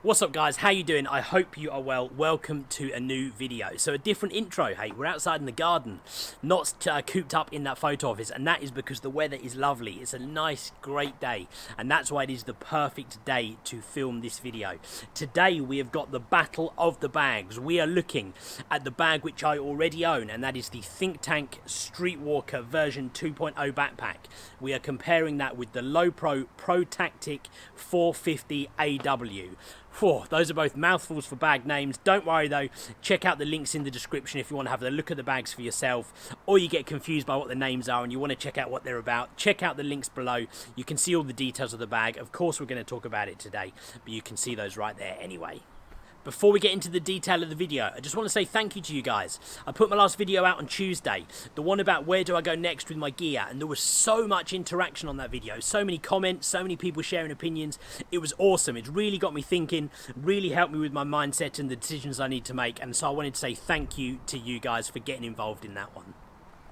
What's up guys, how you doing? I hope you are well. Welcome to a new video. So a different intro, hey, we're outside in the garden, not cooped up in that photo office, and that is because the weather is lovely. It's a nice, great day, and that's why it is the perfect day to film this video. Today we have got the battle of the bags. We are looking at the bag which I already own, and that is the Think Tank Streetwalker version 2.0 backpack. We are comparing that with the Lowepro Protactic 450 AW. Whew, those are both mouthfuls for bag names. Don't worry though, check out the links in the description if you want to have a look at the bags for yourself, or you get confused by what the names are and you want to check out what they're about. Check out the links below. You can see all the details of the bag. Of course we're going to talk about it today, but you can see those right there anyway. Before we get into the detail of the video, I just want to say thank you to you guys. I put my last video out on Tuesday, the one about where do I go next with my gear, and there was so much interaction on that video, so many comments, so many people sharing opinions. It was awesome. It really got me thinking, really helped me with my mindset and the decisions I need to make, and so I wanted to say thank you to you guys for getting involved in that one.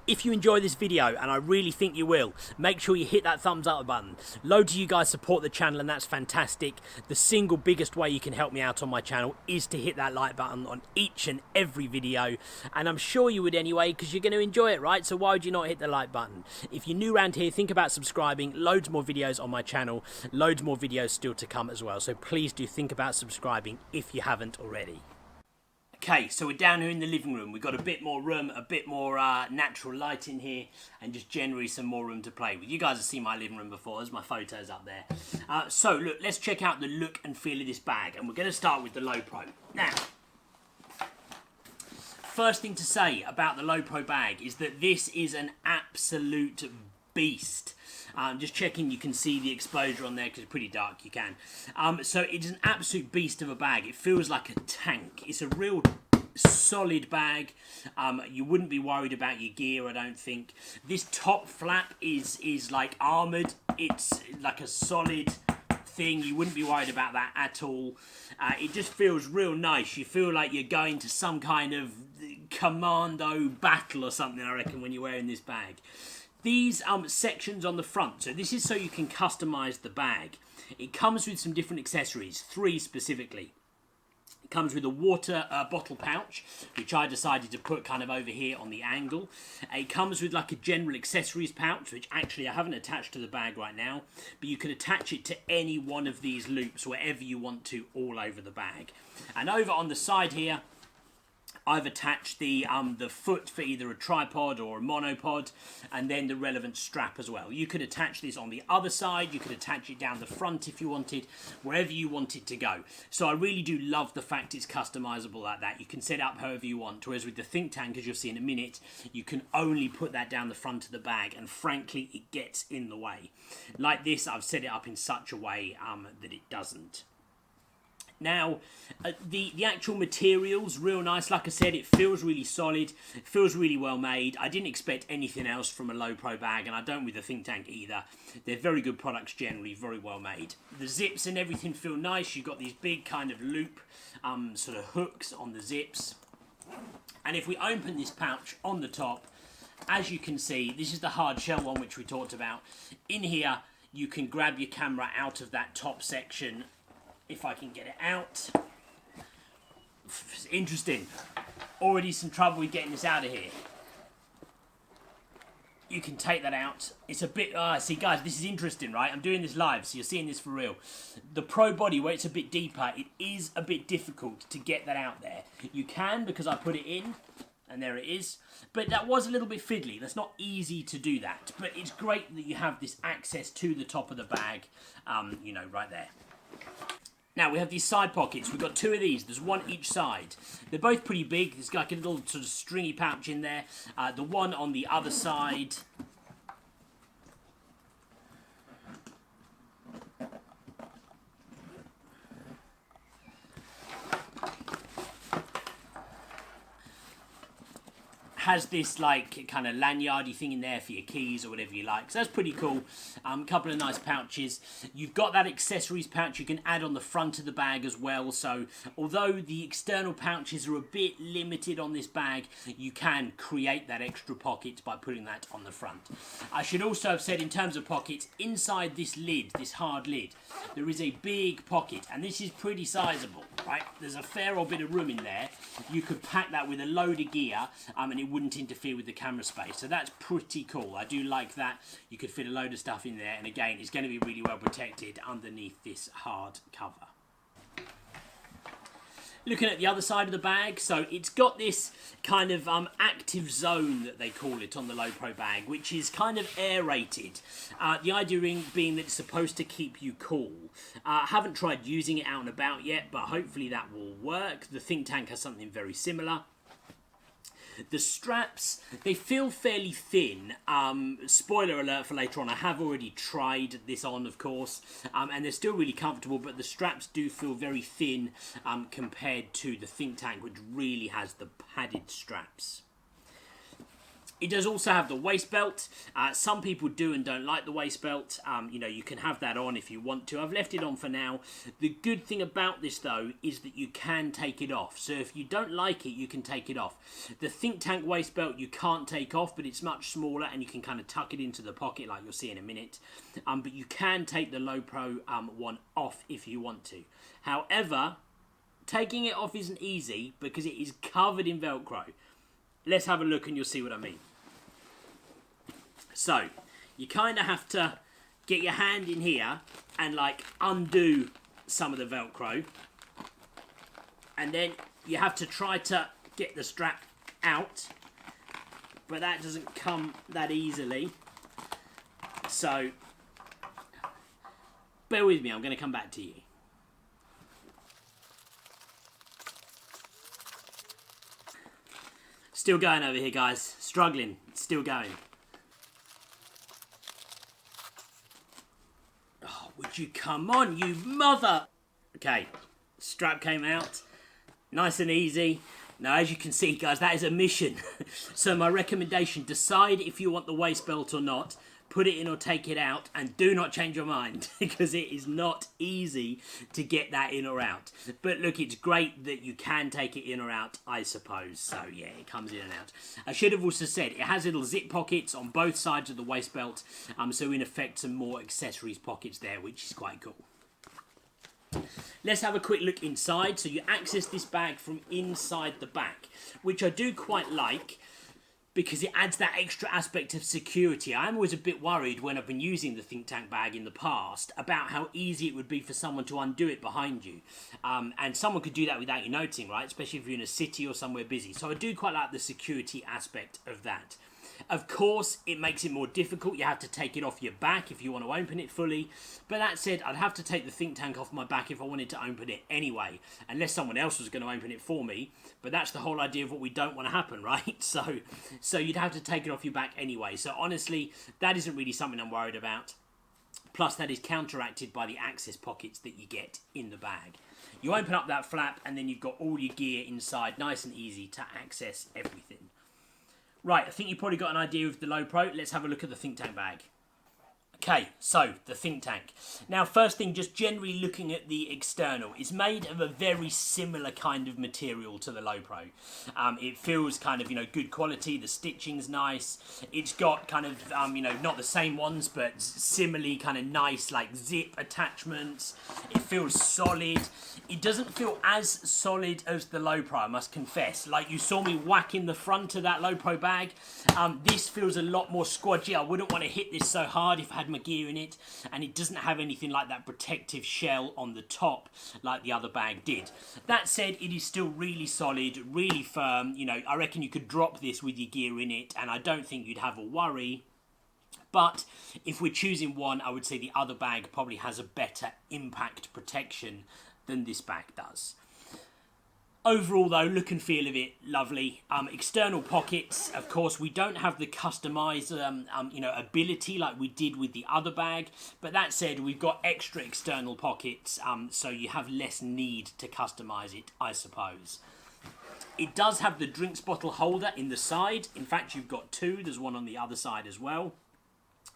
If you enjoy this video, and I really think you will, make sure you hit that thumbs up button. Loads of you guys support the channel and that's fantastic. The single biggest way you can help me out on my channel is to hit that like button on each and every video. And I'm sure you would anyway, because you're going to enjoy it, right? So why would you not hit the like button? If you're new around here, think about subscribing. Loads more videos on my channel. Loads more videos still to come as well. So please do think about subscribing if you haven't already. Okay, so we're down here in the living room. We've got a bit more room, a bit more natural light in here, and just generally some more room to play with. You guys have seen my living room before. There's my photos up there. So, look, let's check out the look and feel of this bag, and we're going to start with the Lowepro. Now, first thing to say about the Lowepro bag is that this is an absolute beast. Just checking you can see the exposure on there because it's pretty dark, you can. So it is an absolute beast of a bag. It feels like a tank. It's a real solid bag. You wouldn't be worried about your gear, I don't think. This top flap is like armoured. It's like a solid thing. You wouldn't be worried about that at all. It just feels real nice. You feel like you're going to some kind of commando battle or something, I reckon, when you're wearing this bag. These sections on the front, so this is so you can customize the bag. It comes with some different accessories, 3 specifically. It comes with a water bottle pouch, which I decided to put kind of over here on the angle. It comes with like a general accessories pouch, which actually I haven't attached to the bag right now, but you can attach it to any one of these loops, wherever you want to, all over the bag. And over on the side here, I've attached the foot for either a tripod or a monopod, and then the relevant strap as well. You could attach this on the other side, you could attach it down the front if you wanted, wherever you want it to go. So I really do love the fact it's customizable like that. You can set it up however you want, whereas with the Think Tank, as you'll see in a minute, you can only put that down the front of the bag, and frankly, it gets in the way. Like this, I've set it up in such a way that it doesn't. Now, the actual material's real nice. Like I said, it feels really solid. It feels really well made. I didn't expect anything else from a Lowepro bag, and I don't with the Think Tank either. They're very good products generally, very well made. The zips and everything feel nice. You've got these big kind of loop sort of hooks on the zips. And if we open this pouch on the top, as you can see, this is the hard shell one which we talked about. In here, you can grab your camera out of that top section. If I can get it out. It's interesting. Already some trouble with getting this out of here. You can take that out. It's a bit... see, guys, this is interesting, right? I'm doing this live, so you're seeing this for real. The Pro body, where it's a bit deeper, it is a bit difficult to get that out there. You can, because I put it in, and there it is. But that was a little bit fiddly. That's not easy to do that. But it's great that you have this access to the top of the bag, you know, right there. Now, we have these side pockets. We've got 2 of these. There's one each side. They're both pretty big. There's like a little sort of stringy pouch in there. The one on the other side... has this like kind of lanyardy thing in there for your keys or whatever you like. So that's pretty cool. Couple of nice pouches. You've got that accessories pouch you can add on the front of the bag as well. So although the external pouches are a bit limited on this bag, you can create that extra pocket by putting that on the front. I should also have said, in terms of pockets, inside this lid, this hard lid, there is a big pocket, and this is pretty sizable, right? There's a fair old bit of room in there. You could pack that with a load of gear, and it wouldn't interfere with the camera space. So that's pretty cool. I do like that. You could fit a load of stuff in there, and again, it's going to be really well protected underneath this hard cover. Looking at the other side of the bag, so it's got this kind of active zone that they call it on the Lowepro bag, which is kind of aerated. The idea being that it's supposed to keep you cool. Haven't tried using it out and about yet, but hopefully that will work. The Think Tank has something very similar. The straps, they feel fairly thin. Spoiler alert for later on, I have already tried this on, of course, and they're still really comfortable, but the straps do feel very thin compared to the Think Tank, which really has the padded straps. It does also have the waist belt. Some people do and don't like the waist belt. You know, you can have that on if you want to. I've left it on for now. The good thing about this, though, is that you can take it off. So if you don't like it, you can take it off. The Think Tank waist belt you can't take off, but it's much smaller and you can kind of tuck it into the pocket like you'll see in a minute. But you can take the Lowepro one off if you want to. However, taking it off isn't easy because it is covered in Velcro. Let's have a look and you'll see what I mean. So, you kind of have to get your hand in here and like undo some of the Velcro. And then you have to try to get the strap out. But that doesn't come that easily. So, bear with me, I'm going to come back to you. Still going over here, guys. Struggling. Still going. Oh, would you come on, you mother... Okay. Strap came out. Nice and easy. Now, as you can see, guys, that is a mission. So my recommendation, decide if you want the waist belt or not. Put it in or take it out, and do not change your mind because it is not easy to get that in or out. But look, it's great that you can take it in or out, I suppose. So yeah, it comes in and out. I should have also said it has little zip pockets on both sides of the waist belt, so in effect some more accessories pockets there, which is quite cool. Let's have a quick look inside. So you access this bag from inside the back, which I do quite like, because it adds that extra aspect of security. I'm always a bit worried when I've been using the Think Tank bag in the past about how easy it would be for someone to undo it behind you. And someone could do that without you noticing, right? Especially if you're in a city or somewhere busy. So I do quite like the security aspect of that. Of course, it makes it more difficult. You have to take it off your back if you want to open it fully. But that said, I'd have to take the Think Tank off my back if I wanted to open it anyway, unless someone else was going to open it for me. But that's the whole idea of what we don't want to happen, right? So you'd have to take it off your back anyway. So honestly, that isn't really something I'm worried about. Plus, that is counteracted by the access pockets that you get in the bag. You open up that flap and then you've got all your gear inside, nice and easy to access everything. Right, I think you've probably got an idea of the Lowepro. Let's have a look at the Think Tank bag. Okay, so the Think Tank. Now, first thing, just generally looking at the external, it's made of a very similar kind of material to the Lowepro. It feels kind of, good quality. The stitching's nice. It's got kind of, not the same ones, but similarly kind of nice, like zip attachments. It feels solid. It doesn't feel as solid as the Lowepro, I must confess. Like you saw me whacking the front of that Lowepro bag. This feels a lot more squodgy. I wouldn't want to hit this so hard if I had my gear in it, and it doesn't have anything like that protective shell on the top like the other bag did. That said, it is still really solid, really firm. I reckon you could drop this with your gear in it, and I don't think you'd have a worry. But if we're choosing one, I would say the other bag probably has a better impact protection than this bag does. Overall, though, look and feel of it, lovely. External pockets, of course, we don't have the customized, ability like we did with the other bag. But that said, we've got extra external pockets, so you have less need to customize it, I suppose. It does have the drinks bottle holder in the side. In fact, you've got two. There's one on the other side as well.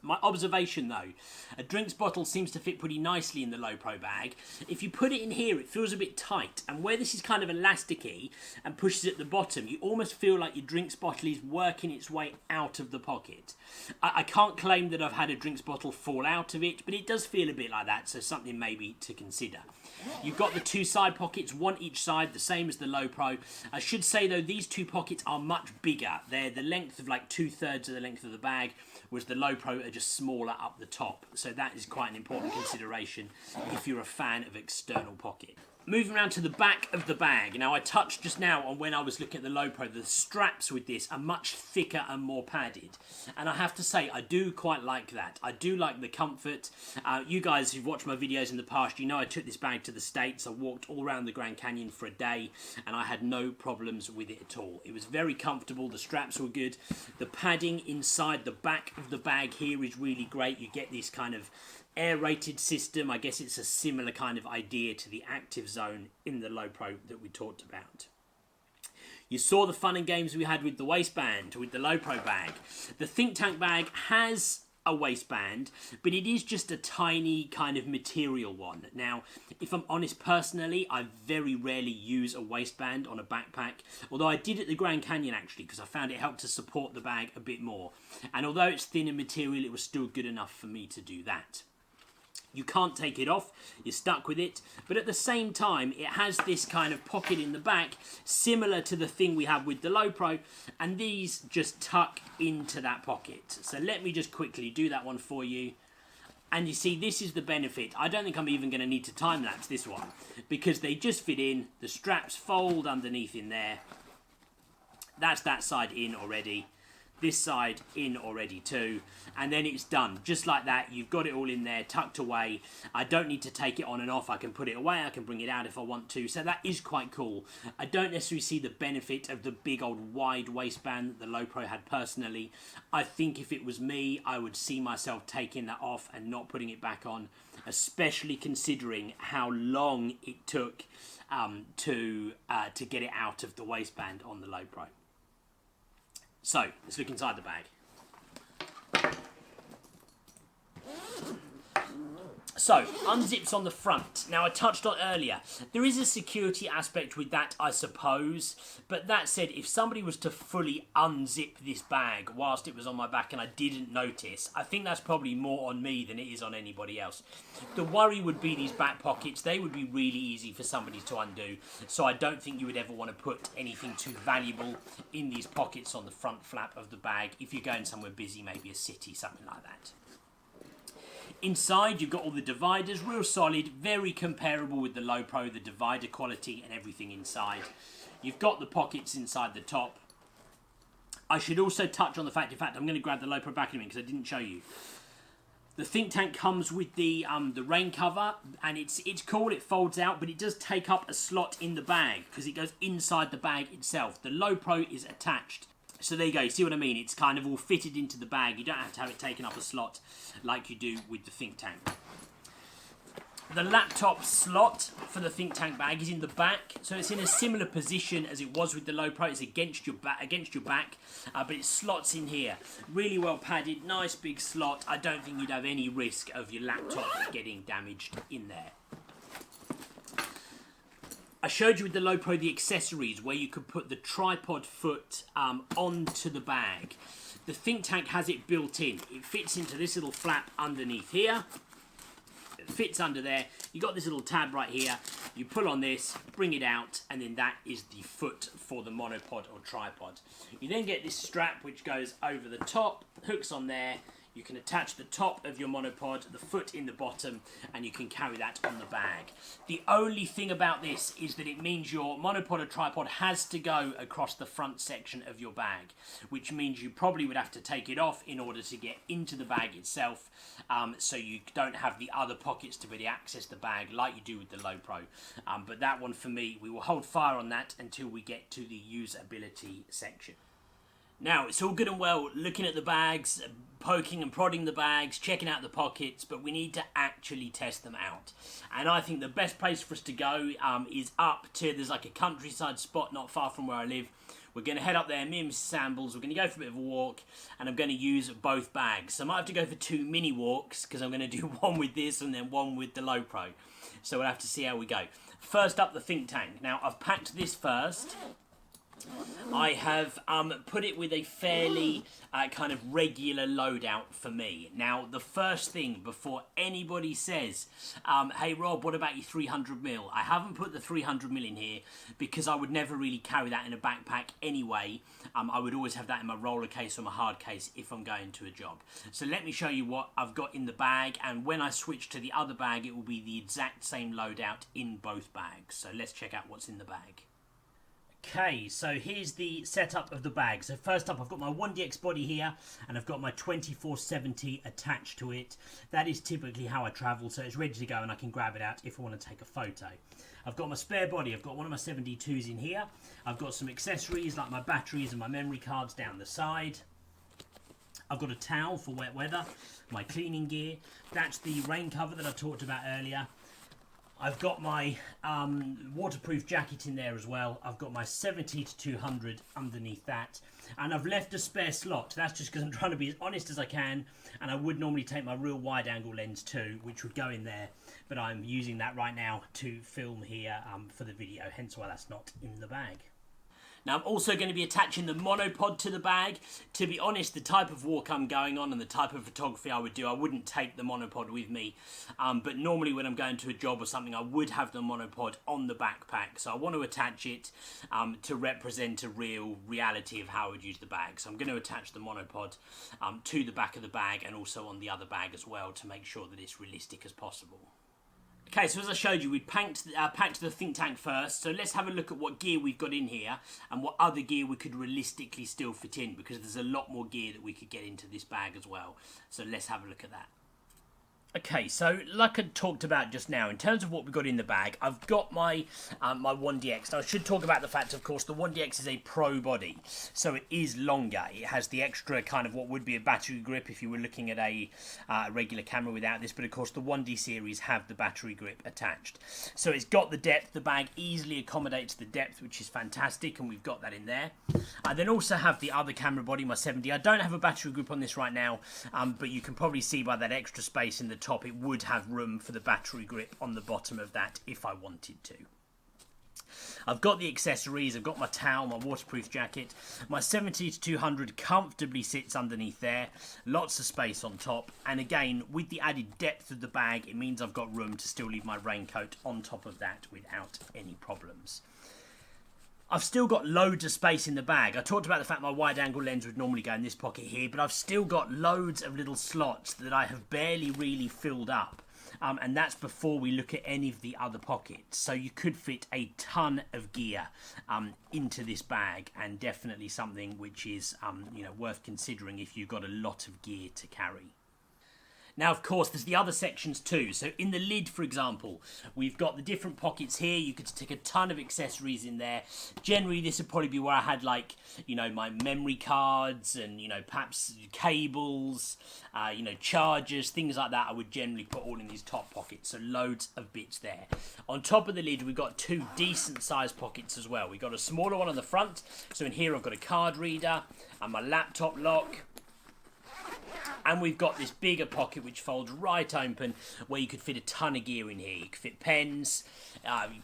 My observation though, a drinks bottle seems to fit pretty nicely in the Lowepro bag. If you put it in here, it feels a bit tight, and where this is kind of elasticy and pushes at the bottom, you almost feel like your drinks bottle is working its way out of the pocket. I can't claim that I've had a drinks bottle fall out of it, but it does feel a bit like that, so something maybe to consider. You've got the two side pockets, one each side, the same as the Lowepro. I should say though, these two pockets are much bigger. They're the length of like 2/3 of the length of the bag, whereas the Lowepro are just smaller up the top. So that is quite an important consideration if you're a fan of external pocket. Moving around to the back of the bag. Now I touched just now on when I was looking at the Lowepro, the straps with this are much thicker and more padded. And I have to say, I do quite like that. I do like the comfort. You guys who've watched my videos in the past, you know I took this bag to the States. I walked all around the Grand Canyon for a day and I had no problems with it at all. It was very comfortable. The straps were good. The padding inside the back of the bag here is really great. You get this kind of aerated system. I guess it's a similar kind of idea to the active zone in the Lowepro that we talked about. You saw the fun and games we had with the waistband, with the Lowepro bag. The Think Tank bag has a waistband, but it is just a tiny kind of material one. Now, if I'm honest personally, I very rarely use a waistband on a backpack, although I did at the Grand Canyon actually, because I found it helped to support the bag a bit more. And although it's thinner material, it was still good enough for me to do that. You can't take it off, you're stuck with it, but at the same time it has this kind of pocket in the back similar to the thing we have with the Lowepro, and these just tuck into that pocket. So let me just quickly do that one for you. And you see, this is the benefit. I don't think I'm even going to need to time lapse this one because they just fit in, the straps fold underneath in there. That's that side in already. This side in already too, and then it's done just like that. You've got it all in there tucked away. I don't need to take it on and off. I can put it away, I can bring it out if I want to, so that is quite cool. I don't necessarily see the benefit of the big old wide waistband that the Lowepro had personally. I think if it was me, I would see myself taking that off and not putting it back on, especially considering how long it took to get it out of the waistband on the Lowepro. So, let's look inside the bag. So, unzips on the front. Now, I touched on earlier, there is a security aspect with that, I suppose. But that said, if somebody was to fully unzip this bag whilst it was on my back and I didn't notice, I think that's probably more on me than it is on anybody else. The worry would be these back pockets. They would be really easy for somebody to undo. So I don't think you would ever want to put anything too valuable in these pockets on the front flap of the bag if you're going somewhere busy, maybe a city, something like that. Inside, you've got all the dividers, real solid, very comparable with the Lowepro, the divider quality and everything inside. You've got the pockets inside the top. I should also touch on the fact, in fact, I'm going to grab the Lowepro back in a minute because I didn't show you. The Think Tank comes with the rain cover, and it's cool, it folds out, but it does take up a slot in the bag because it goes inside the bag itself. The Lowepro is attached. So there you go, you see what I mean? It's kind of all fitted into the bag. You don't have to have it taken up a slot like you do with the Think Tank. The laptop slot for the Think Tank bag is in the back, so it's in a similar position as it was with the Lowepro. It's against your back, but it slots in here. Really well padded, nice big slot. I don't think you'd have any risk of your laptop getting damaged in there. I showed you with the Lowepro the accessories where you could put the tripod foot onto the bag. The Think Tank has it built in. It fits into this little flap underneath here. It fits under there. You've got this little tab right here. You pull on this, bring it out, and then that is the foot for the monopod or tripod. You then get this strap which goes over the top, hooks on there. You can attach the top of your monopod, the foot in the bottom, and you can carry that on the bag. The only thing about this is that it means your monopod or tripod has to go across the front section of your bag, which means you probably would have to take it off in order to get into the bag itself, so you don't have the other pockets to really access the bag like you do with the Lowepro. But that one for me, we will hold fire on that until we get to the usability section. Now, it's all good and well looking at the bags, poking and prodding the bags, checking out the pockets, but we need to actually test them out. And I think the best place for us to go is up to, there's like a countryside spot not far from where I live. We're going to head up there, me and Mrs. Sambles, we're going to go for a bit of a walk, and I'm going to use both bags. So I might have to go for 2 mini walks, because I'm going to do one with this and then one with the Lowepro. So we'll have to see how we go. First up, the think tank. Now, I've packed this first. I have put it with a fairly kind of regular loadout for me. Now, the first thing before anybody says, hey Rob, what about your 300mm? I haven't put the 300mm in here because I would never really carry that in a backpack anyway. I would always have that in my roller case or my hard case if I'm going to a job. So let me show you what I've got in the bag, and when I switch to the other bag, it will be the exact same loadout in both bags. So let's check out what's in the bag. Okay, so here's the setup of the bag. So first up, I've got my 1DX body here, and I've got my 2470 attached to it. That is typically how I travel, so it's ready to go, and I can grab it out if I want to take a photo. I've got my spare body. I've got one of my 72s in here. I've got some accessories like my batteries and my memory cards down the side. I've got a towel for wet weather, my cleaning gear. That's the rain cover that I talked about earlier. I've got my waterproof jacket in there as well. I've got my 70 to 200 underneath that. And I've left a spare slot. That's just because I'm trying to be as honest as I can. And I would normally take my real wide angle lens too, which would go in there. But I'm using that right now to film here for the video. Hence why that's not in the bag. Now, I'm also going to be attaching the monopod to the bag. To be honest, the type of walk I'm going on and the type of photography I would do, I wouldn't take the monopod with me. But normally when I'm going to a job or something, I would have the monopod on the backpack. So I want to attach it to represent a reality of how I would use the bag. So I'm going to attach the monopod to the back of the bag and also on the other bag as well to make sure that it's realistic as possible. Okay, so as I showed you, we packed the think tank first, so let's have a look at what gear we've got in here and what other gear we could realistically still fit in, because there's a lot more gear that we could get into this bag as well. So let's have a look at that. Okay, so like I talked about just now, in terms of what we've got in the bag, I've got my my 1DX. Now, I should talk about the fact, of course, the 1DX is a pro body, so it is longer. It has the extra kind of what would be a battery grip if you were looking at a regular camera without this, but of course the 1D series have the battery grip attached. So it's got the depth. The bag easily accommodates the depth, which is fantastic, and we've got that in there. I then also have the other camera body, my 70. I don't have a battery grip on this right now, but you can probably see by that extra space in the top, it would have room for the battery grip on the bottom of that if I wanted to. I've got the accessories, I've got my towel, my waterproof jacket. My 70 to 200 comfortably sits underneath there, lots of space on top, and again, with the added depth of the bag, it means I've got room to still leave my raincoat on top of that without any problems. I've still got loads of space in the bag. I talked about the fact my wide angle lens would normally go in this pocket here, but I've still got loads of little slots that I have barely really filled up. And that's before we look at any of the other pockets. So you could fit a ton of gear into this bag, and definitely something which is worth considering if you've got a lot of gear to carry. Now, of course, there's the other sections too. So in the lid, for example, we've got the different pockets here. You could stick a ton of accessories in there. Generally, this would probably be where I had, like, my memory cards and, perhaps cables, chargers, things like that. I would generally put all in these top pockets. So loads of bits there. On top of the lid, we've got 2 decent sized pockets as well. We've got a smaller one on the front. So in here, I've got a card reader and my laptop lock. And we've got this bigger pocket which folds right open, where you could fit a ton of gear in here. You could fit pens,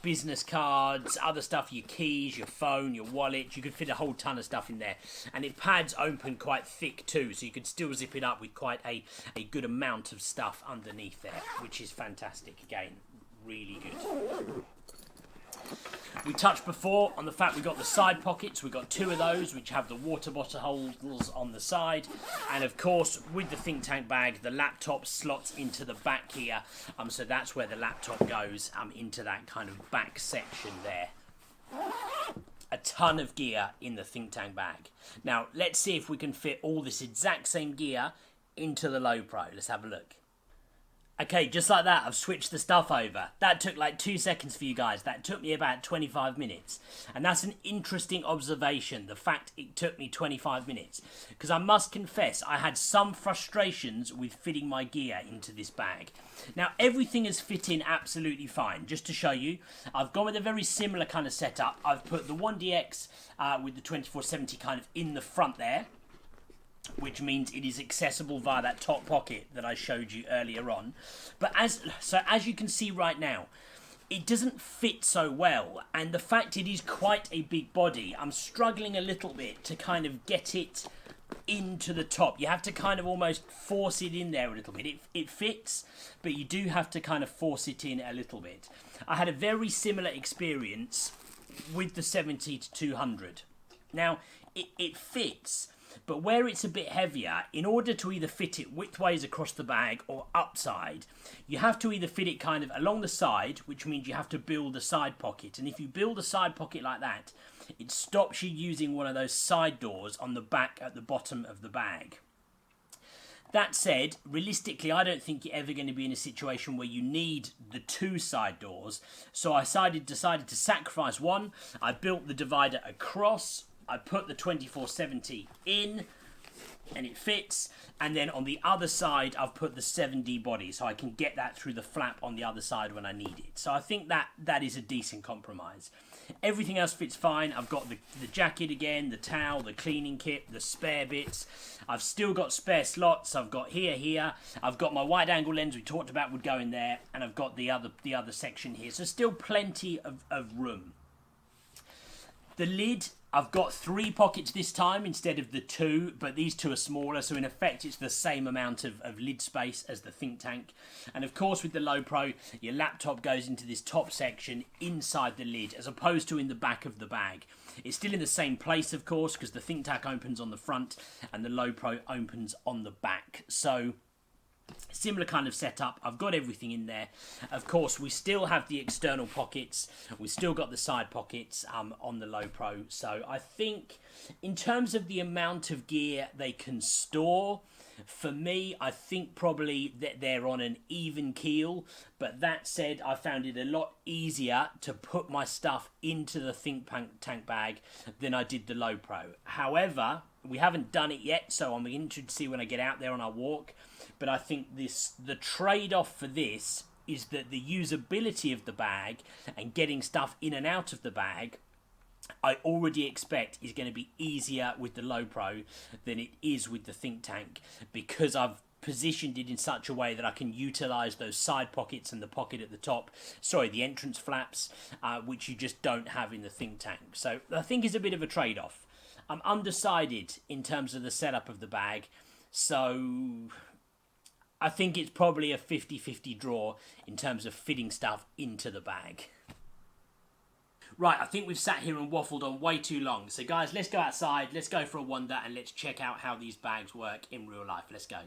business cards, other stuff, your keys, your phone, your wallet. You could fit a whole ton of stuff in there. And it pads open quite thick too, so you could still zip it up with quite a good amount of stuff underneath there, which is fantastic. Again, really good. We touched before on the fact we've got the side pockets. We've got 2 of those which have the water bottle holders on the side, and of course with the think tank bag, the laptop slots into the back here, so that's where the laptop goes, into that kind of back section there. A ton of gear in the think tank bag. Now let's see if we can fit all this exact same gear into the Lowepro. Let's have a look. Okay, just like that, I've switched the stuff over. That took like 2 seconds for you guys. That took me about 25 minutes. And that's an interesting observation, the fact it took me 25 minutes. Because I must confess, I had some frustrations with fitting my gear into this bag. Now, everything has fit in absolutely fine. Just to show you, I've gone with a very similar kind of setup. I've put the 1DX with the 2470 kind of in the front there, which means it is accessible via that top pocket that I showed you earlier on. But as you can see right now, it doesn't fit so well, and the fact it is quite a big body, I'm struggling a little bit to kind of get it into the top. You have to kind of almost force it in there a little bit. It fits, but you do have to kind of force it in a little bit. I had a very similar experience with the 70 to 200. Now, it fits, but where it's a bit heavier, in order to either fit it widthways across the bag or upside, you have to either fit it kind of along the side, which means you have to build a side pocket. And if you build a side pocket like that, it stops you using one of those side doors on the back at the bottom of the bag. That said, realistically, I don't think you're ever going to be in a situation where you need the 2 side doors. So I decided to sacrifice one. I built the divider across. I put the 2470 in, and it fits. And then on the other side, I've put the 7D body, so I can get that through the flap on the other side when I need it. So I think that is a decent compromise. Everything else fits fine. I've got the jacket again, the towel, the cleaning kit, the spare bits. I've still got spare slots. I've got here. I've got my wide angle lens we talked about would go in there, and I've got the other section here. So still plenty of room. The lid, I've got 3 pockets this time instead of the 2, but these 2 are smaller, so in effect it's the same amount of lid space as the think tank. And of course with the Lowepro, your laptop goes into this top section inside the lid as opposed to in the back of the bag. It's still in the same place, of course, because the think tank opens on the front and the Lowepro opens on the back. So similar kind of setup. I've got everything in there. Of course, we still have the external pockets. We've still got the side pockets on the Lowepro. So I think in terms of the amount of gear they can store, for me, I think probably that they're on an even keel. But that said, I found it a lot easier to put my stuff into the think tank bag than I did the Lowepro. However, we haven't done it yet, so I'm interested to see when I get out there on our walk. But I think the trade-off for this is that the usability of the bag and getting stuff in and out of the bag, I already expect is going to be easier with the Lowepro than it is with the think tank, because I've positioned it in such a way that I can utilize those side pockets and the pocket at the top, the entrance flaps, which you just don't have in the think tank. So I think it's a bit of a trade-off. I'm undecided in terms of the setup of the bag, so I think it's probably a 50-50 draw in terms of fitting stuff into the bag. Right, I think we've sat here and waffled on way too long. So guys, let's go outside, let's go for a wander, and let's check out how these bags work in real life. Let's go.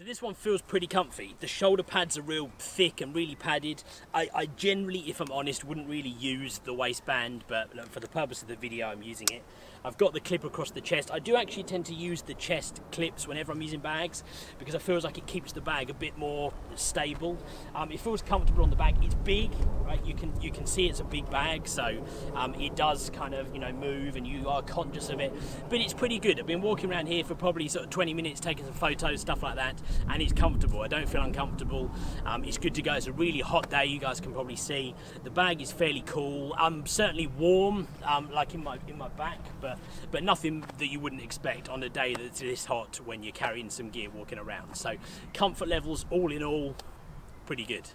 This one feels pretty comfy. The shoulder pads are real thick and really padded. I generally, if I'm honest, wouldn't really use the waistband, but look, for the purpose of the video I'm using it. I've got the clip across the chest. I do actually tend to use the chest clips whenever I'm using bags because it feels like it keeps the bag a bit more stable. It feels comfortable on the bag. It's big, right? You can see it's a big bag, so it does kind of move, and you are conscious of it. But it's pretty good. I've been walking around here for probably sort of 20 minutes, taking some photos, stuff like that, and it's comfortable. I don't feel uncomfortable. It's good to go. It's a really hot day. You guys can probably see the bag is fairly cool. I'm certainly warm, like in my back, but nothing that you wouldn't expect on a day that's this hot when you're carrying some gear walking around. So comfort levels, all in all, pretty good.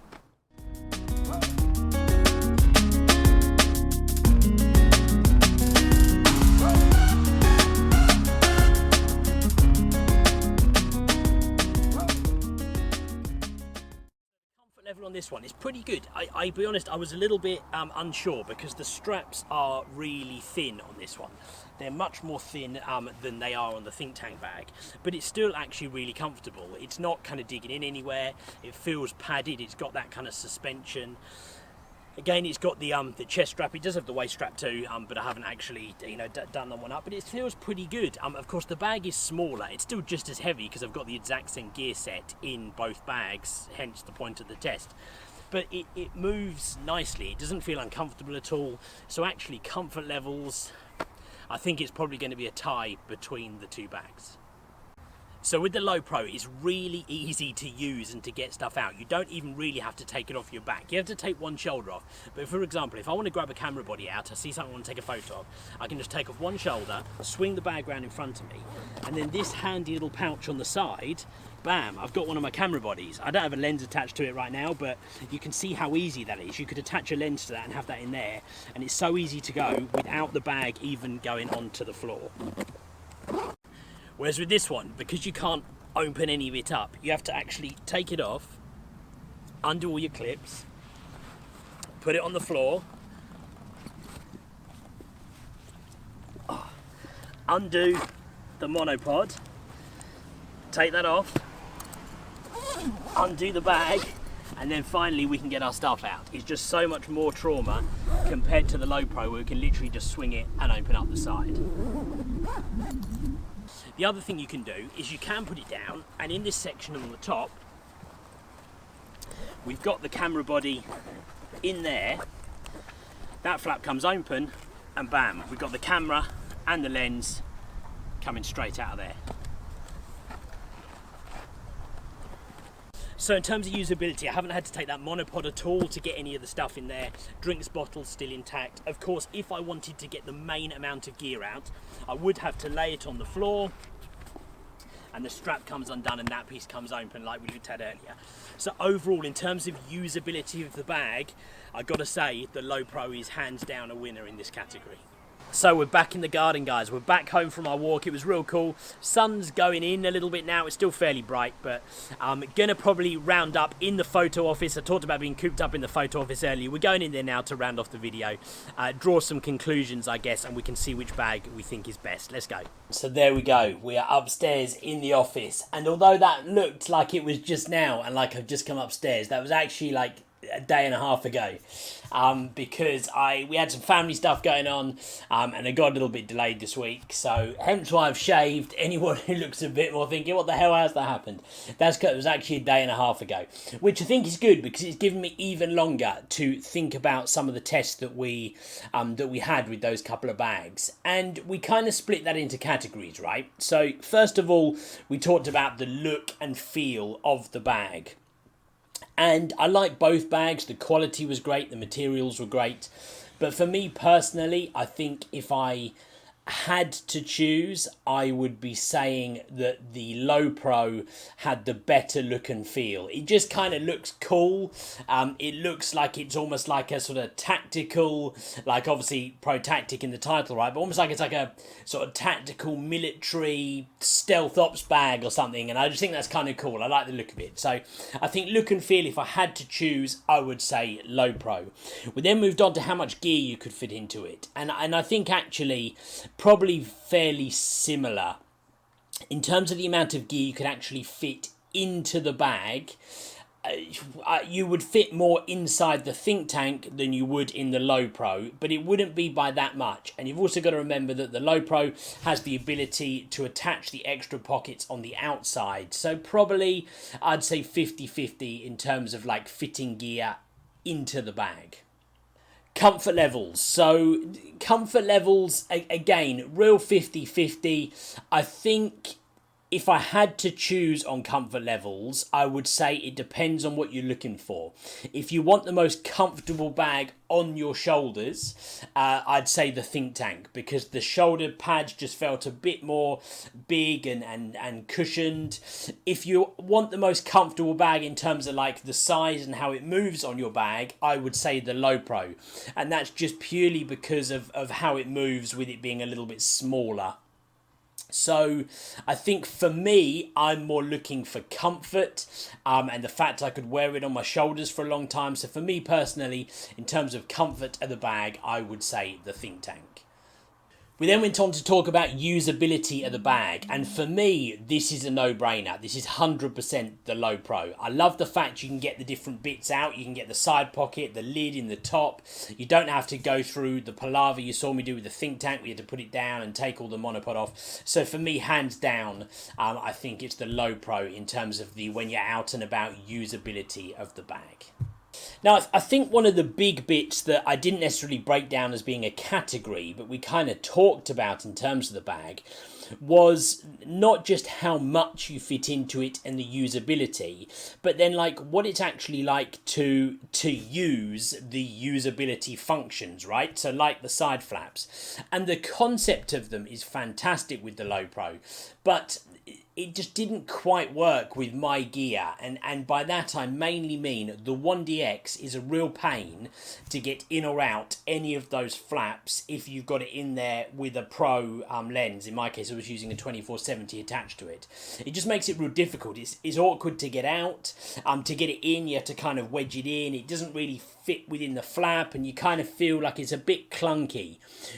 Level on this one is pretty good. I'll be honest, I was a little bit unsure because the straps are really thin on this one. They're much more thin than they are on the Think Tank bag, but it's still actually really comfortable. It's not kind of digging in anywhere. It feels padded. It's got that kind of suspension. Again, it's got the chest strap. It does have the waist strap too, but I haven't actually done that one up. But it feels pretty good. Of course, the bag is smaller. It's still just as heavy because I've got the exact same gear set in both bags. Hence the point of the test. But it moves nicely. It doesn't feel uncomfortable at all. So actually, comfort levels, I think it's probably going to be a tie between the two bags. So with the Lowepro, it's really easy to use and to get stuff out. You don't even really have to take it off your back. You have to take one shoulder off. But for example, if I want to grab a camera body out, I see something I want to take a photo of, I can just take off one shoulder, swing the bag around in front of me, and then this handy little pouch on the side, bam, I've got one of my camera bodies. I don't have a lens attached to it right now, but you can see how easy that is. You could attach a lens to that and have that in there, and it's so easy to go without the bag even going onto the floor. Whereas with this one, because you can't open any of it up, you have to actually take it off, undo all your clips, put it on the floor, undo the monopod, take that off, undo the bag, and then finally we can get our stuff out. It's just so much more trauma compared to the Lowepro, where we can literally just swing it and open up the side. The other thing you can do is you can put it down, and in this section on the top, we've got the camera body in there. That flap comes open, and bam, we've got the camera and the lens coming straight out of there. So in terms of usability, I haven't had to take that monopod at all to get any of the stuff in there. Drinks bottle still intact. Of course, if I wanted to get the main amount of gear out, I would have to lay it on the floor, and the strap comes undone and that piece comes open like we looked at earlier. So overall, in terms of usability of the bag, I've got to say the Lowepro is hands down a winner in this category. So we're back in the garden, guys. We're back home from our walk. It was real cool. Sun's going in a little bit now. It's still fairly bright, but I'm gonna probably round up in the photo office. I talked about being cooped up in the photo office earlier. We're going in there now to round off the video, draw some conclusions, I guess, and we can see which bag we think is best. Let's go. So there we go. We are upstairs in the office, and although that looked like it was just now and like I've just come upstairs, that was actually like a day and a half ago, because we had some family stuff going on, and it got a little bit delayed this week, so hence why I've shaved. Anyone who looks a bit more thinking, what the hell has that happened? That's because it was actually a day and a half ago, which I think is good because it's given me even longer to think about some of the tests that we had with those couple of bags, and we kind of split that into categories, right? So first of all, we talked about the look and feel of the bag. And I like both bags. The quality was great, the materials were great. But for me personally, I think if I had to choose, I would be saying that the Lowepro had the better look and feel. It just kind of looks cool. It looks like it's almost like a sort of tactical, like obviously Protactic in the title, right? But almost like it's like a sort of tactical military stealth ops bag or something. And I just think that's kind of cool. I like the look of it. So I think look and feel, if I had to choose, I would say Lowepro. We then moved on to how much gear you could fit into it. And I think actually probably fairly similar in terms of the amount of gear you could actually fit into the bag. You would fit more inside the Think Tank than you would in the Lowepro, but it wouldn't be by that much. And you've also got to remember that the Lowepro has the ability to attach the extra pockets on the outside. So probably I'd say 50-50 in terms of like fitting gear into the bag. Comfort levels. So comfort levels, again, real 50-50. I think if I had to choose on comfort levels, I would say it depends on what you're looking for. If you want the most comfortable bag on your shoulders, I'd say the Think Tank, because the shoulder pads just felt a bit more big and cushioned. If you want the most comfortable bag in terms of like the size and how it moves on your bag, I would say the Lowepro. And that's just purely because of how it moves with it being a little bit smaller. So I think for me, I'm more looking for comfort and the fact I could wear it on my shoulders for a long time. So for me personally, in terms of comfort of the bag, I would say the Think Tank. We then went on to talk about usability of the bag, and for me, this is a no-brainer. This is 100% the Lowepro. I love the fact you can get the different bits out. You can get the side pocket, the lid in the top. You don't have to go through the palaver you saw me do with the Think Tank. We had to put it down and take all the monopod off. So for me, hands down, I think it's the Lowepro in terms of the when you're out and about usability of the bag. Now, I think one of the big bits that I didn't necessarily break down as being a category, but we kind of talked about in terms of the bag, was not just how much you fit into it and the usability, but then like what it's actually like to use the usability functions, right? So like the side flaps. And the concept of them is fantastic with the Lowepro, but it just didn't quite work with my gear, and by that I mainly mean the 1DX is a real pain to get in or out any of those flaps if you've got it in there with a pro lens. In my case, I was using a 24-70 attached to it. It just makes it real difficult. It's awkward to get out. To get it in, you have to kind of wedge it in. It doesn't really fit within the flap, and you kind of feel like it's a bit clunky.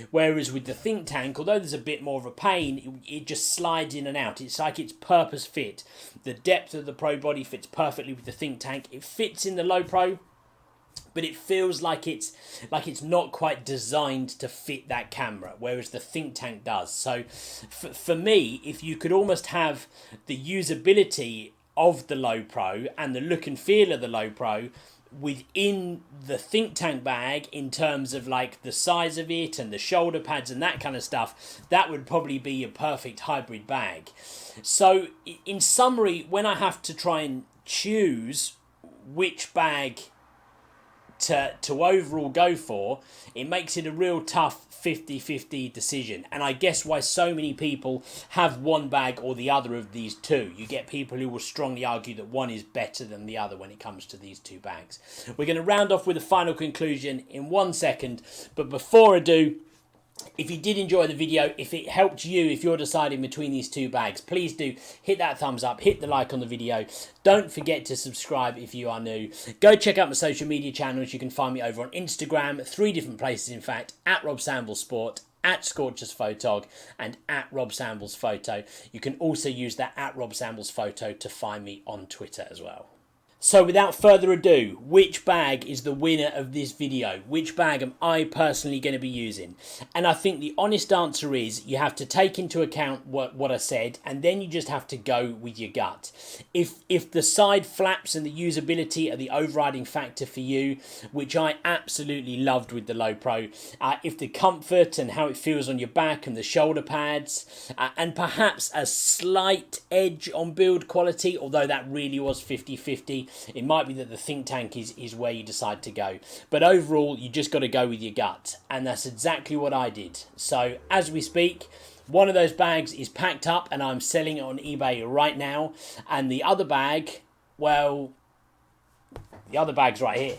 Whereas with the Think Tank, although there's a bit more of a pain, it just slides in and out. It's like it's purpose fit. The depth of the Pro body fits perfectly with the Think Tank. It fits in the Lowepro, but it feels like it's not quite designed to fit that camera, whereas the Think Tank does. So for me, if you could almost have the usability of the Lowepro and the look and feel of the Lowepro within the Think Tank bag in terms of like the size of it and the shoulder pads and that kind of stuff, that would probably be a perfect hybrid bag. So in summary, when I have to try and choose which bag to overall go for, it makes it a real tough 50-50 decision. And I guess why so many people have one bag or the other of these two. You get people who will strongly argue that one is better than the other when it comes to these two bags. We're going to round off with a final conclusion in 1 second, but before I do, if you did enjoy the video, if it helped you, if you're deciding between these two bags, please do hit that thumbs up, hit the like on the video. Don't forget to subscribe if you are new. Go check out my social media channels. You can find me over on Instagram, 3 different places in fact, at Rob Sambles Sport, at Scorchers Photog, and at Rob Sambles Photo. You can also use that at Rob Sambles Photo to find me on Twitter as well. So without further ado, which bag is the winner of this video? Which bag am I personally going to be using? And I think the honest answer is you have to take into account what I said, and then you just have to go with your gut. If the side flaps and the usability are the overriding factor for you, which I absolutely loved with the Lowepro, if the comfort and how it feels on your back and the shoulder pads, and perhaps a slight edge on build quality, although that really was 50-50, it might be that the Think Tank is where you decide to go. But overall, you just got to go with your gut. And that's exactly what I did. So as we speak, one of those bags is packed up and I'm selling it on eBay right now. And the other bag, well, the other bag's right here.